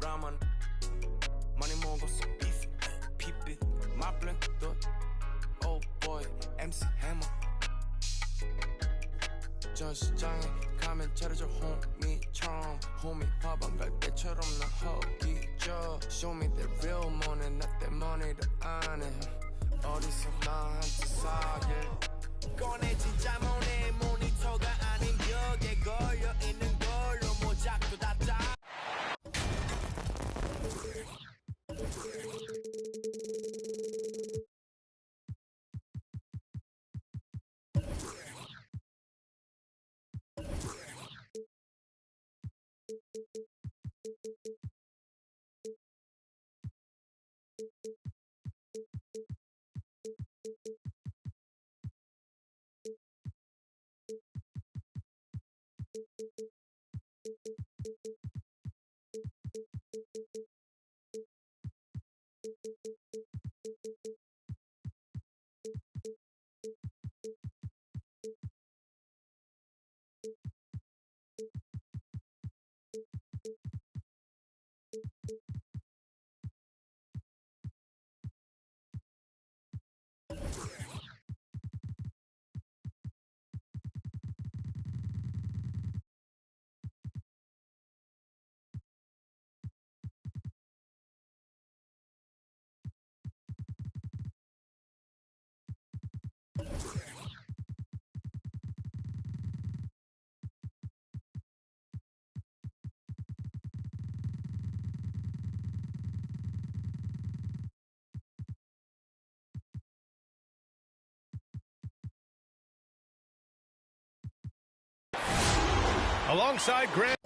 Raman 많이 먹었어 beef 피빛 맛블랭 더 oh boy MC Hammer 저 시장에 가면 차려줘 호미처럼 호미 밥안 갈 때처럼 나 허기져 Show me that real money not that money를 안 해 어디서 나한테 사길 꺼내 진짜 모네 모니터가 아닌 벽에 걸려 있는 걸로 모작도 다 짜 Alongside Grant.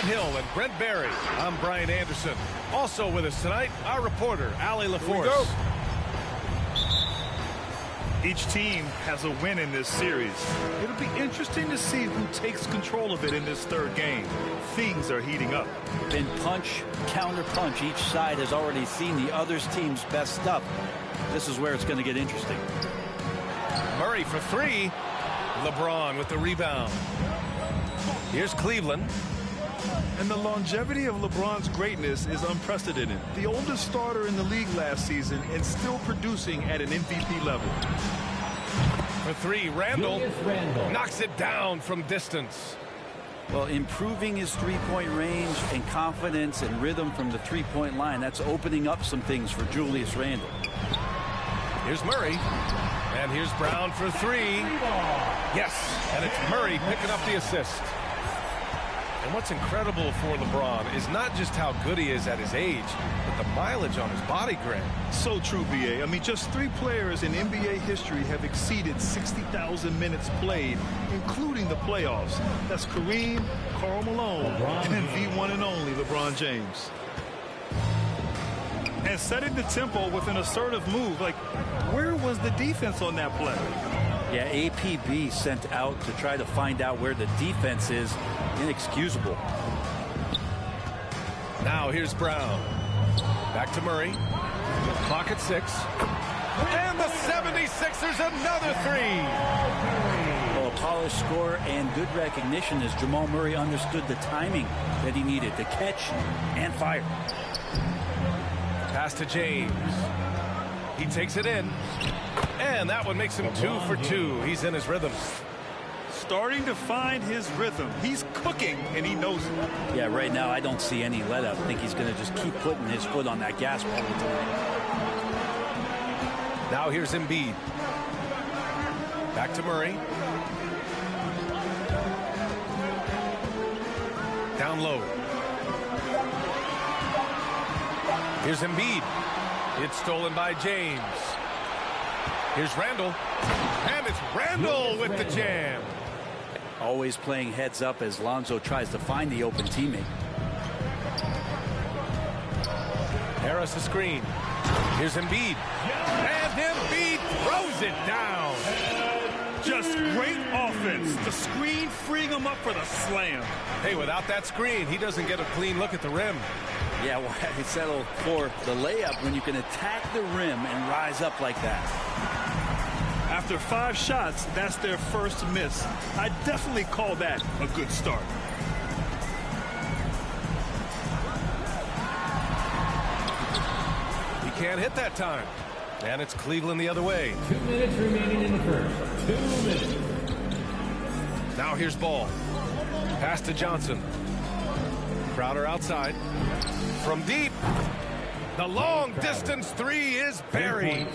Hill and Brent Berry. I'm Brian Anderson. Also with us tonight, our reporter, Allie LaForce. Each team has a win in this series. It'll be interesting to see who takes control of it in this third game. Things are heating up. Been punch, counter punch. Each side has already seen the other team's best stuff. This is where it's going to get interesting. Murray for three. LeBron with the rebound. Here's Cleveland. And the longevity of LeBron's greatness is unprecedented. The oldest starter in the league last season and still producing at an MVP level. For three, Randall knocks it down from distance. Well, improving his three-point range and confidence and rhythm from the three-point line, that's opening up some things for Julius Randle. Here's Murray. And here's Brown for three. Yes, and it's Murray picking up the assist. And what's incredible for LeBron is not just how good he is at his age, but the mileage on his body grade. So true, BA. I mean, just 3 players in NBA history have exceeded 60,000 minutes played, including the playoffs. That's Kareem, Karl Malone, and the one and only LeBron James. And setting the tempo with an assertive move. Like, where was the defense on that play? Yeah, APB sent out to try to find out where the defense is. Inexcusable. Now here's Brown. Back to Murray. Clock at 6. And the 76ers another 3. Well, a polished score and good recognition as Jamal Murray understood the timing that he needed to catch and fire. Pass to James. He takes it in. And that one makes him 2 for 2. He's in his rhythm. Starting to find his rhythm. He's cooking, and he knows it. Yeah, right now I don't see any let up. I think he's going to just keep putting his foot on that gas pedal. Now here's Embiid. Back to Murray. Down low. Here's Embiid. It's stolen by James. Here's Randall. And it's Randall with the jam. Always playing heads up as Lonzo tries to find the open teammate. Harris a screen. Here's Embiid. And Embiid throws it down. Just great offense. The screen freeing him up for the slam. Hey, without that screen, he doesn't get a clean look at the rim. Yeah, well, he settled for the layup when you can attack the rim and rise up like that. After 5 shots, that's their first miss. I definitely call that a good start. He can't hit that time. And it's Cleveland the other way. 2 minutes remaining in the first. 2 minutes. Now here's Ball. Pass to Johnson. Crowder outside. From deep. The long distance 3 is buried.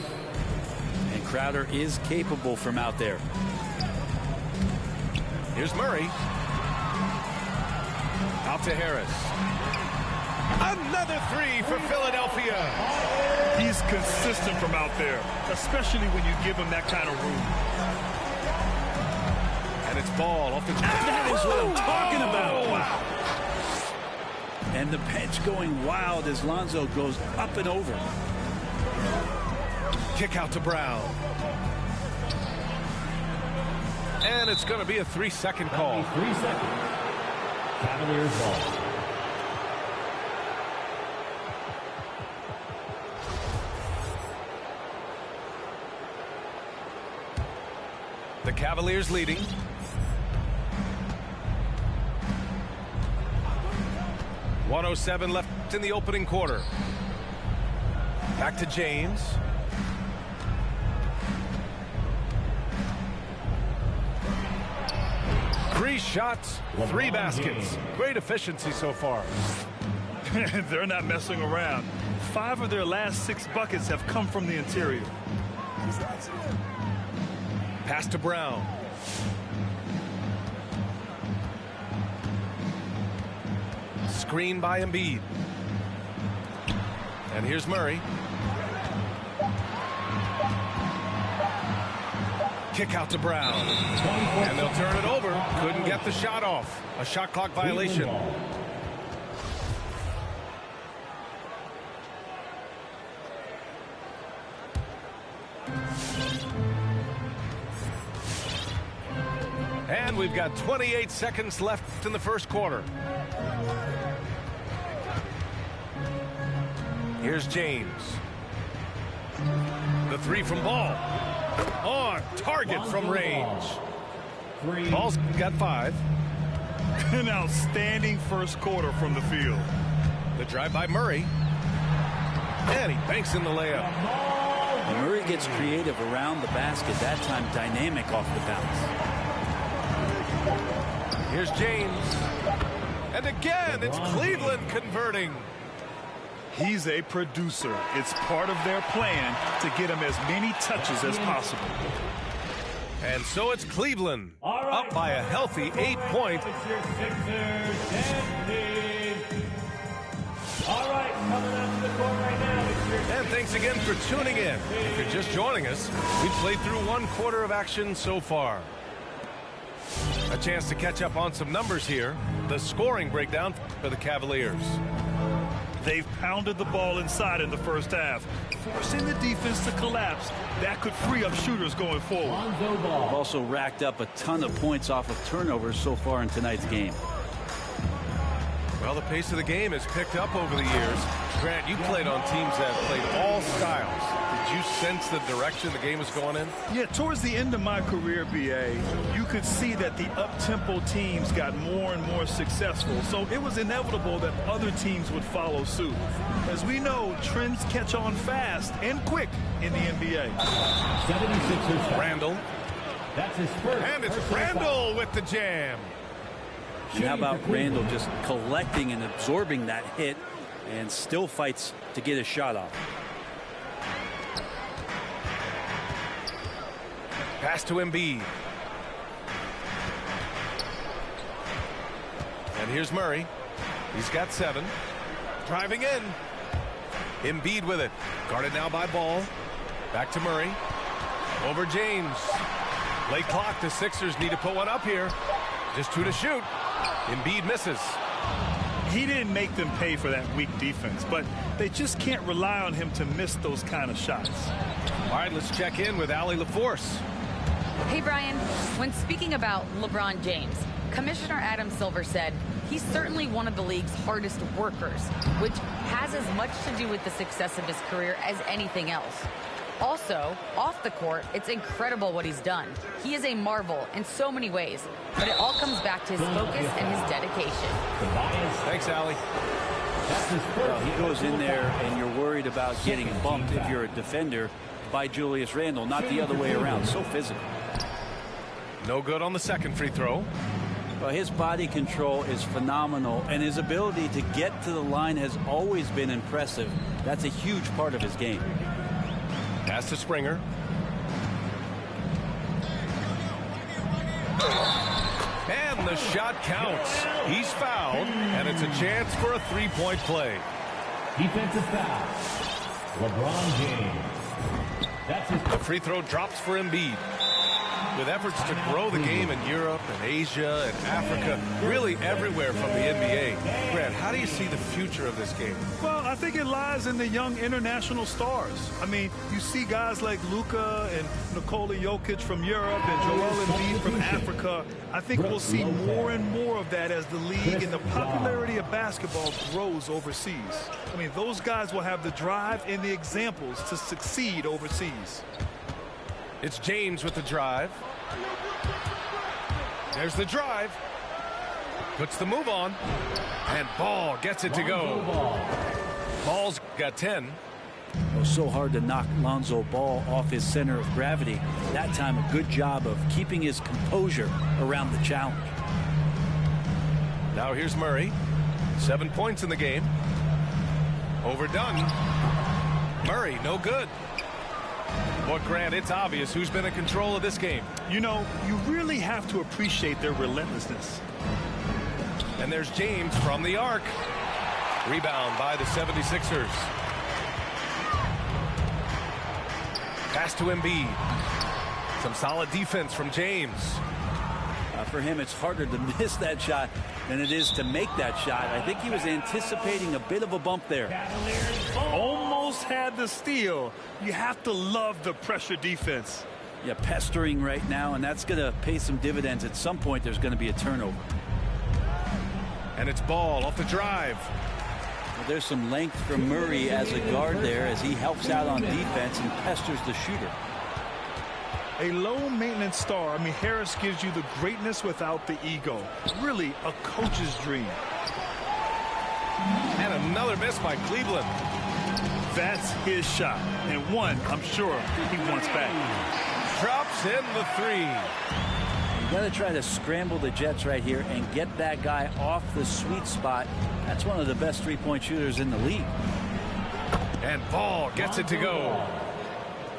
And Crowder is capable from out there. Here's Murray. Out to Harris. Another 3 for Philadelphia. He's consistent from out there, especially when you give him that kind of room. And it's Ball off the top. That is what I'm talking about. Wow. And the bench going wild as Lonzo goes up and over. Kick out to Brown. And it's going to be a 3-second call. 3 seconds. Cavaliers ball. The Cavaliers leading. .107 left in the opening quarter. Back to James. Three shots, 3 baskets. Great efficiency so far. They're not messing around. 5 of their last 6 buckets have come from the interior. Pass to Brown. Screen by Embiid. And here's Murray. Kick out to Brown. And they'll turn it over. Couldn't get the shot off. A shot clock violation. And we've got 28 seconds left in the first quarter. Here's James. The 3 from Ball. On target from range. Ball's got 5. An outstanding first quarter from the field. The drive by Murray. And he banks in the layup. Murray gets creative around the basket, that time dynamic off the bounce. Here's James. And again, it's Cleveland converting. He's a producer. It's part of their plan to get him as many touches as possible. And so it's Cleveland. All up by a healthy 8 points. All right, coming out to the court right now. And thanks again for tuning in. If you're just joining us, we've played through 1/4 of action so far. A chance to catch up on some numbers here. The scoring breakdown for the Cavaliers. They've pounded the ball inside in the first half, forcing the defense to collapse. That could free up shooters going forward. They've also racked up a ton of points off of turnovers so far in tonight's game. Well, the pace of the game has picked up over the years. Grant, you played on teams that played all styles. Did you sense the direction the game was going in? Yeah, towards the end of my career, BA, you could see that the up-tempo teams got more and more successful. So it was inevitable that other teams would follow suit. As we know, trends catch on fast and quick in the NBA. 76ers. Randall. That's his first. And it's Randall with the jam. And how about Randall just collecting and absorbing that hit and still fights to get a shot off. Pass to Embiid. And here's Murray. He's got 7. Driving in. Embiid with it. Guarded now by Ball. Back to Murray. Over James. Late clock. The Sixers need to put one up here. Just 2 to shoot. Embiid misses. He didn't make them pay for that weak defense, but they just can't rely on him to miss those kind of shots. All right, let's check in with Allie LaForce. Hey, Brian. When speaking about LeBron James, Commissioner Adam Silver said he's certainly one of the league's hardest workers, which has as much to do with the success of his career as anything else. Also, off the court, it's incredible what he's done. He is a marvel in so many ways, but it all comes back to his focus and his dedication. Thanks, Allie. Well, he goes in there and you're worried about getting bumped if you're a defender by Julius Randle, not the other way around. So physical. No good on the second free throw. Well, his body control is phenomenal, and his ability to get to the line has always been impressive. That's a huge part of his game. Pass to Springer. And the shot counts. He's fouled, and it's a chance for a three-point play. Defensive foul. LeBron James. That's his The free throw drops for Embiid. With efforts to grow the game in Europe and Asia and Africa, really everywhere from the NBA. Grant, how do you see the future of this game? Well, I think it lies in the young international stars. I mean, you see guys like Luka and Nikola Jokic from Europe and Joel Embiid from Africa. I think we'll see more and more of that as the league and the popularity of basketball grows overseas. I mean, those guys will have the drive and the examples to succeed overseas. It's James with the drive. There's the drive. Puts the move on. And Ball gets it to go. Ball's got 10. It was so hard to knock Lonzo Ball off his center of gravity. That time, a good job of keeping his composure around the challenge. Now here's Murray. 7 points in the game. Overdone. Murray, no good. But Grant, it's obvious who's been in control of this game. You know, you really have to appreciate their relentlessness. And there's James from the arc. Rebound by the 76ers. Pass to Embiid. Some solid defense from James. For him, it's harder to miss that shot than it is to make that shot. I think he was anticipating a bit of a bump there. Almost had the steal. You have to love the pressure defense. Yeah, pestering right now, and that's going to pay some dividends. At some point, there's going to be a turnover. And it's Ball off the drive. Well, there's some length from Murray as a guard there as he helps out on defense and pesters the shooter. A low-maintenance star. I mean, Harris gives you the greatness without the ego. Really a coach's dream. And another miss by Cleveland. That's his shot. And one, I'm sure, he wants back. Drops in the 3. You got to try to scramble the Jets right here and get that guy off the sweet spot. That's one of the best three-point shooters in the league. And Ball gets it to go.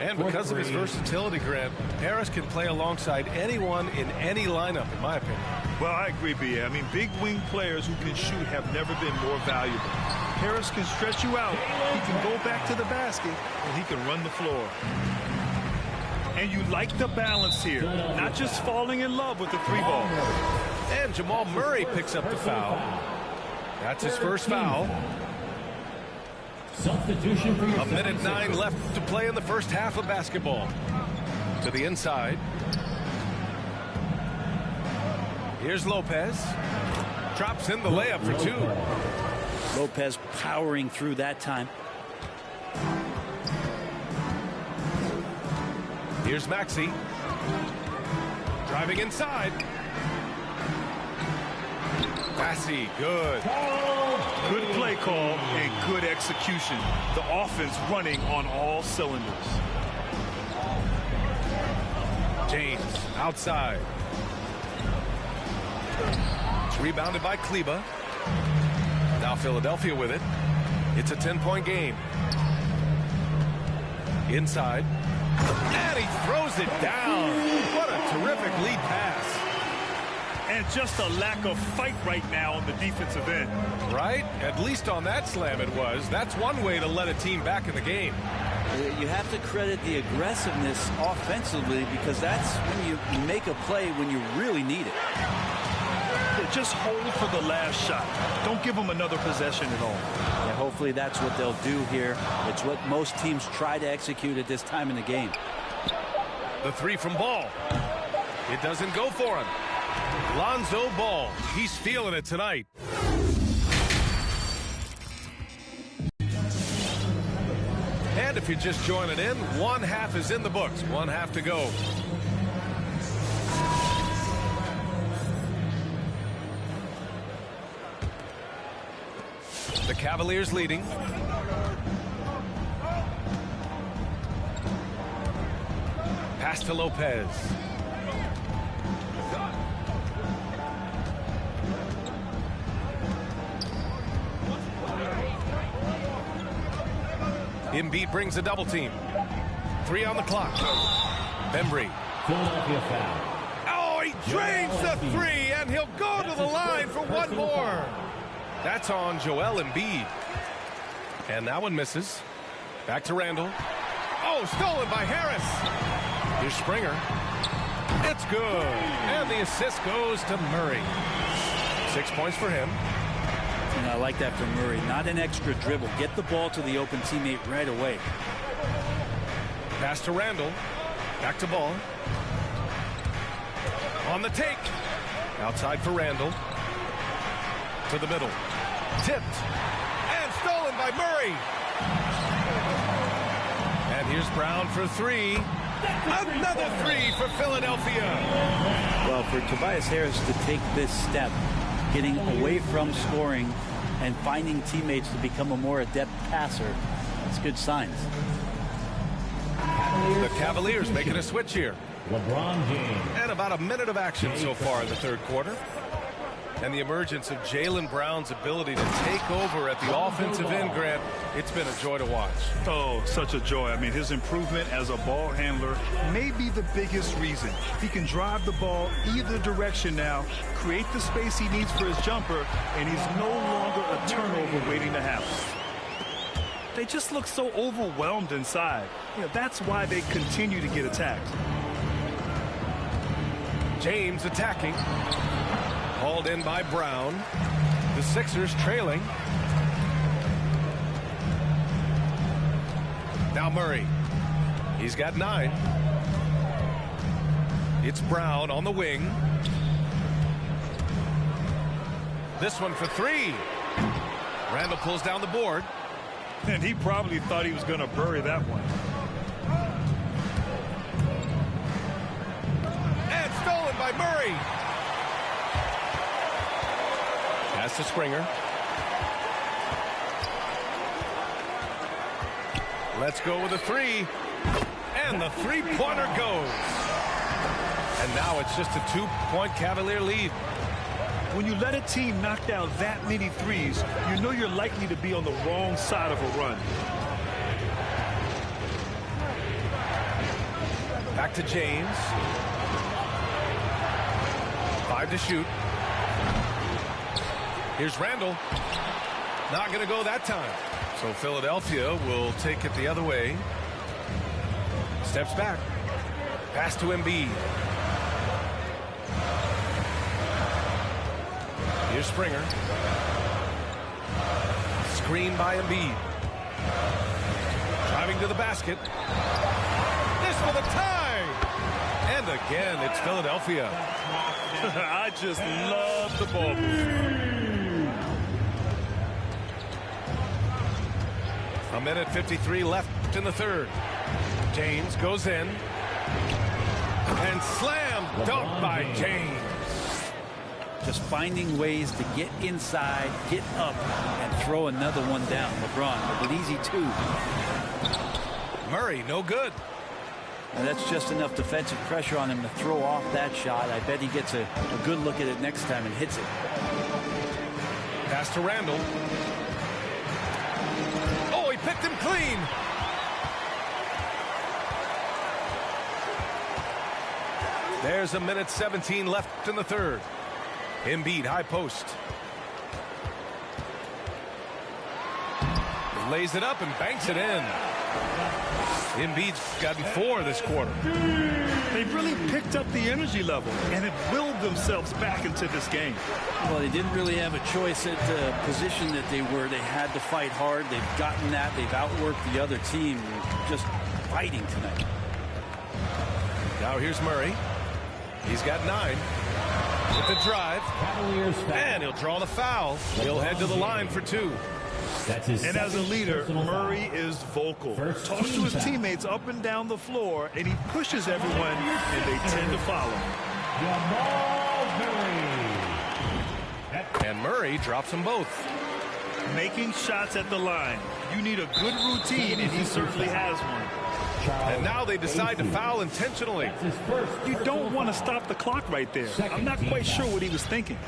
And because of his versatility, Grant, Harris can play alongside anyone in any lineup, in my opinion. Well, I agree, B.A. I mean, big wing players who can shoot have never been more valuable. Harris can stretch you out. He can go back to the basket, and he can run the floor. And you like the balance here, not just falling in love with the three ball. And Jamal Murray picks up the foul. That's his first foul. Substitution for your A minute 9 left to play in the first half of basketball. To the inside. Here's Lopez. Drops in the layup for 2. Lopez powering through that time. Here's Maxey. Driving inside. Massey, good. Good play call and good execution. The offense running on all cylinders. James outside. It's rebounded by Kleba. Now Philadelphia with it. It's a 10-point game. Inside. And he throws it down. What a terrific lead pass. And just a lack of fight right now on the defensive end. Right? At least on that slam it was. That's one way to let a team back in the game. You have to credit the aggressiveness offensively, because that's when you make a play when you really need it. Yeah, just hold for the last shot. Don't give them another possession at all. Yeah, hopefully that's what they'll do here. It's what most teams try to execute at this time in the game. The 3 from Ball. It doesn't go for him. Lonzo Ball. He's feeling it tonight. And if you're just joining in, one half is in the books. One half to go. The Cavaliers leading. Pass to Lopez. Embiid brings a double team. 3 on the clock. Bembry. Philadelphia foul. Oh, he drains the 3, and he'll go to the line for one more. That's on Joel Embiid. And that one misses. Back to Randall. Oh, stolen by Harris. Here's Springer. It's good. And the assist goes to Murray. 6 points for him. And I like that from Murray. Not an extra dribble. Get the ball to the open teammate right away. Pass to Randall. Back to Ball. On the take. Outside for Randall. To the middle. Tipped. And stolen by Murray. And here's Brown for 3. Another 3 for Philadelphia. Well, for Tobias Harris to take this step, getting away from scoring and finding teammates to become a more adept passer, that's good signs. The Cavaliers making a switch here. LeBron James. And about a minute of action so far in the third quarter. And the emergence of Jaylen Brown's ability to take over at the offensive end, Grant, it's been a joy to watch. Oh, such a joy. I mean, his improvement as a ball handler may be the biggest reason. He can drive the ball either direction now, create the space he needs for his jumper, and he's no longer a turnover waiting to happen. They just look so overwhelmed inside. You know, that's why they continue to get attacked. James attacking. Hauled in by Brown. The Sixers trailing. Now Murray. He's got 9. It's Brown on the wing. This one for 3. Randall pulls down the board. And he probably thought he was going to bury that one. And stolen by Murray. Pass to Springer. Let's go with a 3. And the 3-pointer goes. And now it's just a 2-point Cavalier lead. When you let a team knock down that many threes, you know you're likely to be on the wrong side of a run. Back to James. 5 to shoot. Here's Randall. Not going to go that time. So Philadelphia will take it the other way. Steps back. Pass to Embiid. Here's Springer. Screen by Embiid. Driving to the basket. This for the tie. And again, it's Philadelphia. I just love the ball move. A minute 53 left in the third. James goes in. And slam dunk by James. Just finding ways to get inside, get up, and throw another one down. LeBron with an easy 2. Murray, no good. And that's just enough defensive pressure on him to throw off that shot. I bet he gets a good look at it next time and hits it. Pass to Randall. Oh, he picked him clean. There's a minute 17 left in the third. Embiid, high post. Lays it up and banks it in. Embiid's gotten 4 this quarter. They've really picked up the energy level and have willed themselves back into this game. Well, they didn't really have a choice at the position that they were. They had to fight hard. They've gotten that. They've outworked the other team. Just fighting tonight. Now here's Murray. He's got 9. With the drive. And he'll draw the foul. He'll head to the line for 2. And as a leader, Murray is vocal. Talks to his teammates up and down the floor, and he pushes everyone, and they tend to follow. And Murray drops them both. Making shots at the line. You need a good routine, and he certainly has one. And now they decide to foul intentionally. You don't want to stop the clock right there. I'm not quite sure what he was thinking.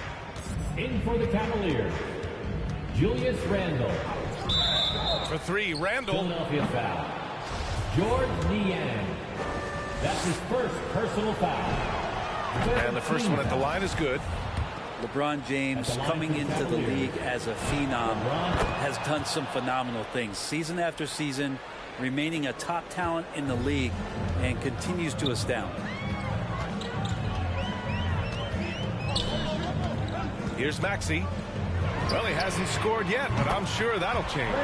In for the Cavaliers, Julius Randle. For 3, Randall. Philadelphia foul. George Niang. That's his first personal foul. And the first one at the line is good. LeBron James, coming into the league as a phenom, has done some phenomenal things. Season after season, remaining a top talent in the league, and continues to astound. Here's Maxey. Well, he hasn't scored yet, but I'm sure that'll change.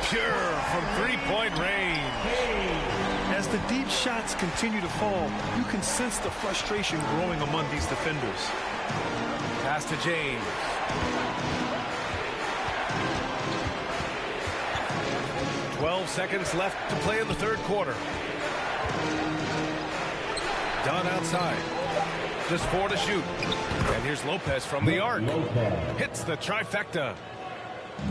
Pure from 3-point range. As the deep shots continue to fall, you can sense the frustration growing among these defenders. Pass to James. "12 seconds left to play in the third quarter. Done outside. Just 4 to shoot. And here's Lopez from the arc. Hits the trifecta.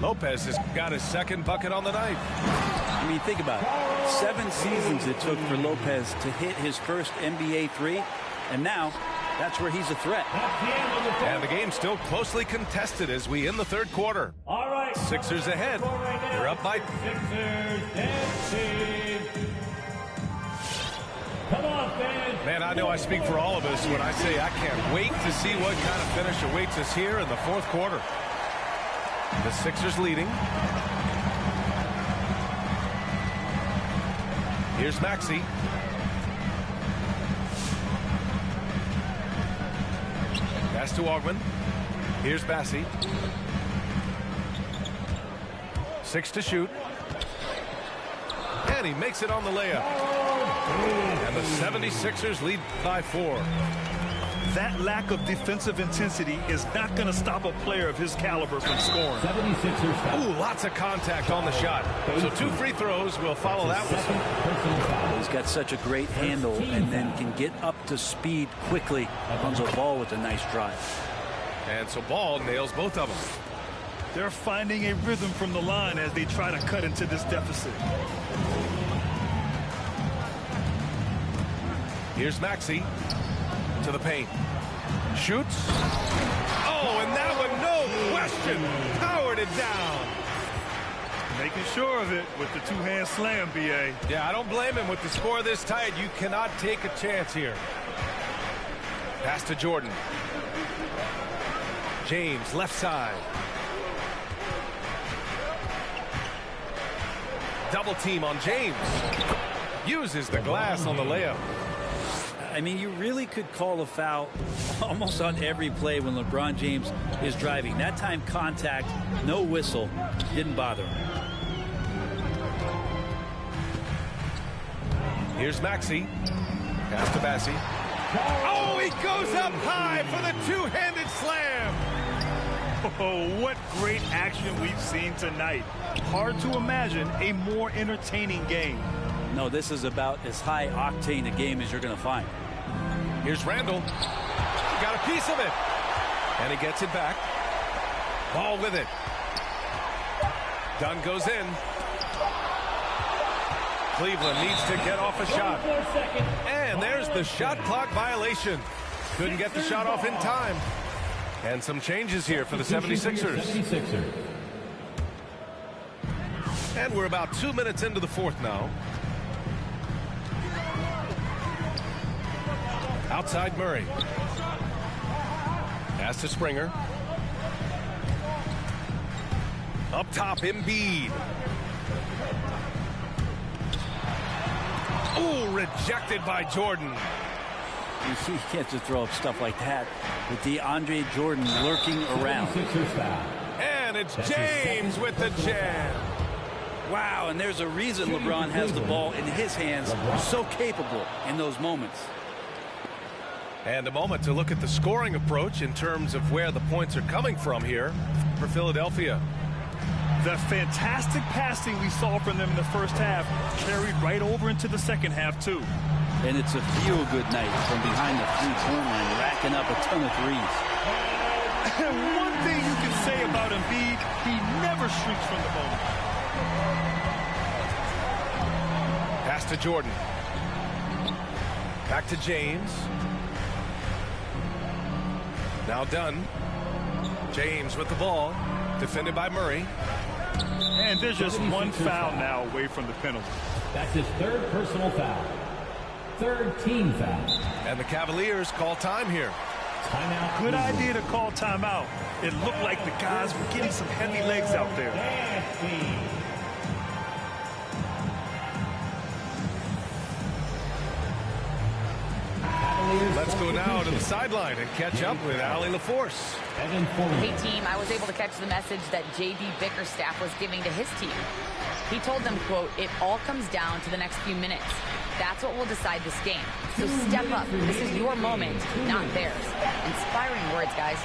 Lopez has got his second bucket on the night. I mean, think about it. 7 seasons it took for Lopez to hit his first NBA 3, and now that's where he's a threat. And the game's still closely contested as we end the third quarter. All right. Sixers ahead. They're up by... Sixers dancing. Come on, fans. Man, I know I speak for all of us when I say I can't wait to see what kind of finish awaits us here in the fourth quarter. The Sixers leading. Here's Maxey. Pass to Ogman. Here's Bassi. 6 to shoot. And he makes it on the layup. And the 76ers lead by 4. That lack of defensive intensity is not going to stop a player of his caliber from scoring. 76ers foul. Ooh, lots of contact on the shot. So 2 free throws will follow that one. He's got such a great handle and then can get up to speed quickly on the ball with a nice drive. And so Ball nails both of them. They're finding a rhythm from the line as they try to cut into this deficit. Here's Maxey to the paint. Shoots. Oh, and that one, no question, powered it down. Making sure of it with the two-hand slam, B.A. Yeah, I don't blame him. With the score this tight, you cannot take a chance here. Pass to Jordan. James, left side. Double team on James. Uses the glass on the layup. I mean, you really could call a foul almost on every play when LeBron James is driving. That time contact, no whistle, didn't bother him. Here's Maxey. Pass to Bassie. Oh, he goes up high for the two-handed slam. Oh, what great action we've seen tonight. Hard to imagine a more entertaining game. No, this is about as high octane a game as you're going to find. Here's Randall. Got a piece of it. And he gets it back. Ball with it. Dunn goes in. Cleveland needs to get off a shot. And there's the shot clock violation. Couldn't get the shot off in time. And some changes here for the 76ers. And we're about 2 minutes into the fourth now. Outside Murray. Pass to Springer. Up top, Embiid. Oh, rejected by Jordan. You can't just throw up stuff like that with DeAndre Jordan lurking around. And it's James with the jam. Wow, and there's a reason LeBron has the ball in his hands. So capable in those moments. And a moment to look at the scoring approach in terms of where the points are coming from here for Philadelphia. The fantastic passing we saw from them in the first half carried right over into the second half, too. And it's a feel-good night from behind the three-point line, racking up a ton of threes. And one thing you can say about Embiid, he never shrinks from the moment. Pass to Jordan. Back to James. Now Dunn. James with the ball. Defended by Murray. And there's just one foul now away from the penalty. That's his third personal foul. Third team foul. And the Cavaliers call time here. Timeout. Good idea to call timeout. It looked like the guys were getting some heavy legs out there. Let's go now to the sideline and catch up with Allie LaForce. Hey, team, I was able to catch the message that J.D. Bickerstaff was giving to his team. He told them, quote, "It all comes down to the next few minutes. That's what will decide this game. So step up. This is your moment, not theirs." Inspiring words, guys.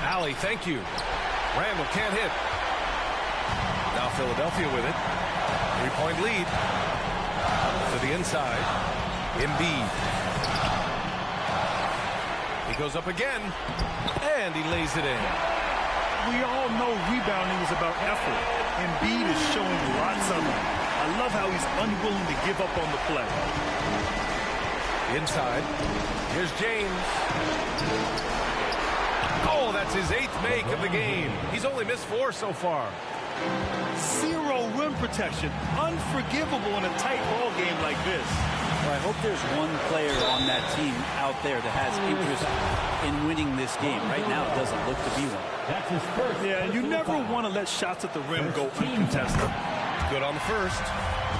Allie, thank you. Randall can't hit. Now Philadelphia with it. 3-point lead. To the inside. Embiid. He goes up again. And he lays it in. We all know rebounding is about effort. Embiid is showing lots of it. I love how he's unwilling to give up on the play. Inside. Here's James. Oh, that's his 8th make of the game. He's only missed 4 so far. Zero rim protection. Unforgivable in a tight ball game like this. Well, I hope there's one player on that team out there that has interest in winning this game. Right now, it doesn't look to be one. That's his first. Yeah, you never want to let shots at the rim go uncontested. Good on the first.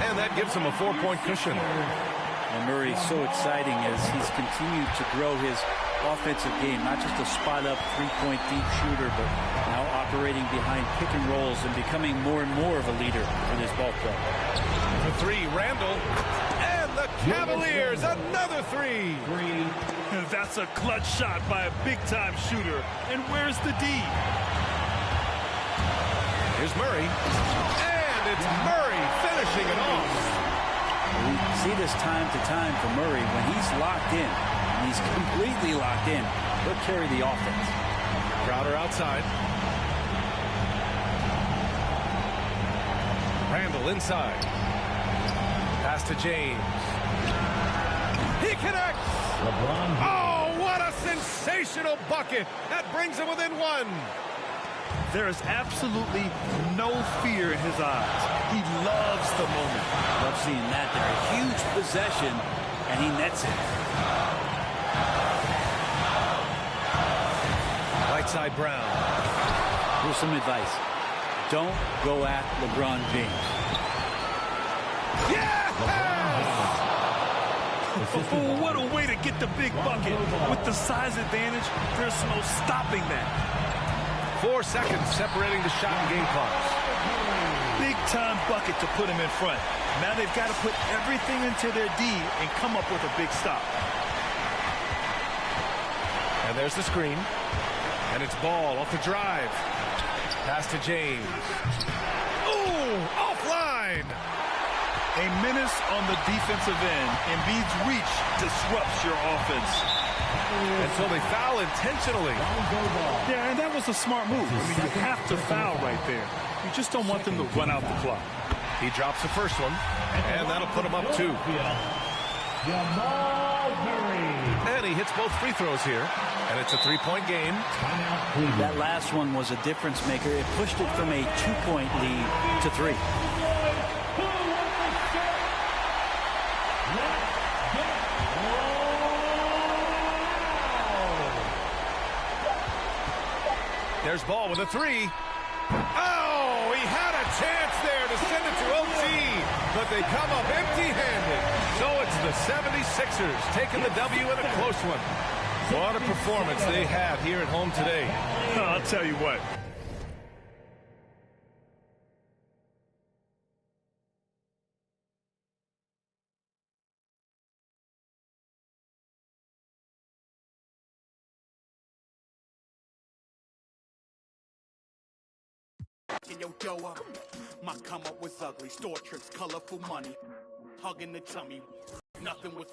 And that gives him a 4-point cushion. And Murray's so exciting as he's continued to grow his offensive game. Not just a spot-up, three-point deep shooter, but now operating behind pick and rolls and becoming more and more of a leader for this ball club. For 3, Randall. And the Cavaliers, another 3. That's a clutch shot by a big-time shooter. And where's the D? Here's Murray. And it's Murray finishing it off. We see this time to time from Murray. When he's locked in, and he's completely locked in, he'll carry the offense. Crowder outside. Randall inside. Pass to James. He connects. LeBron. Oh, what a sensational bucket. That brings him within 1. There is absolutely no fear in his eyes. He loves the moment. Love seeing that there. A huge possession, and he nets it. Right side Brown. Here's some advice. Don't go at LeBron James. Yeah! Oh, what a way to get the big bucket. With the size advantage, there's no stopping that. 4 seconds separating the shot and game clocks. Big-time bucket to put him in front. Now they've got to put everything into their D and come up with a big stop. And there's the screen. And it's Ball off the drive. Pass to James. Ooh, offline. A menace on the defensive end. Embiid's reach disrupts your offense. And so they foul intentionally. Yeah, and that was a smart move. I mean, you have to foul right there. You just don't want them to run out the clock. He drops the first one, and that'll put him up 2. And he hits both free throws here, and it's a 3-point game. That last one was a difference maker. It pushed it from a 2-point lead to 3. There's Ball with a 3. Oh, he had a chance there to send it to OT, but they come up empty-handed. So it's the 76ers taking the W in a close one. What a performance they had here at home today. I'll tell you what. Yo, my come up was ugly. Store trips, colorful money. Hugging the tummy. Nothing was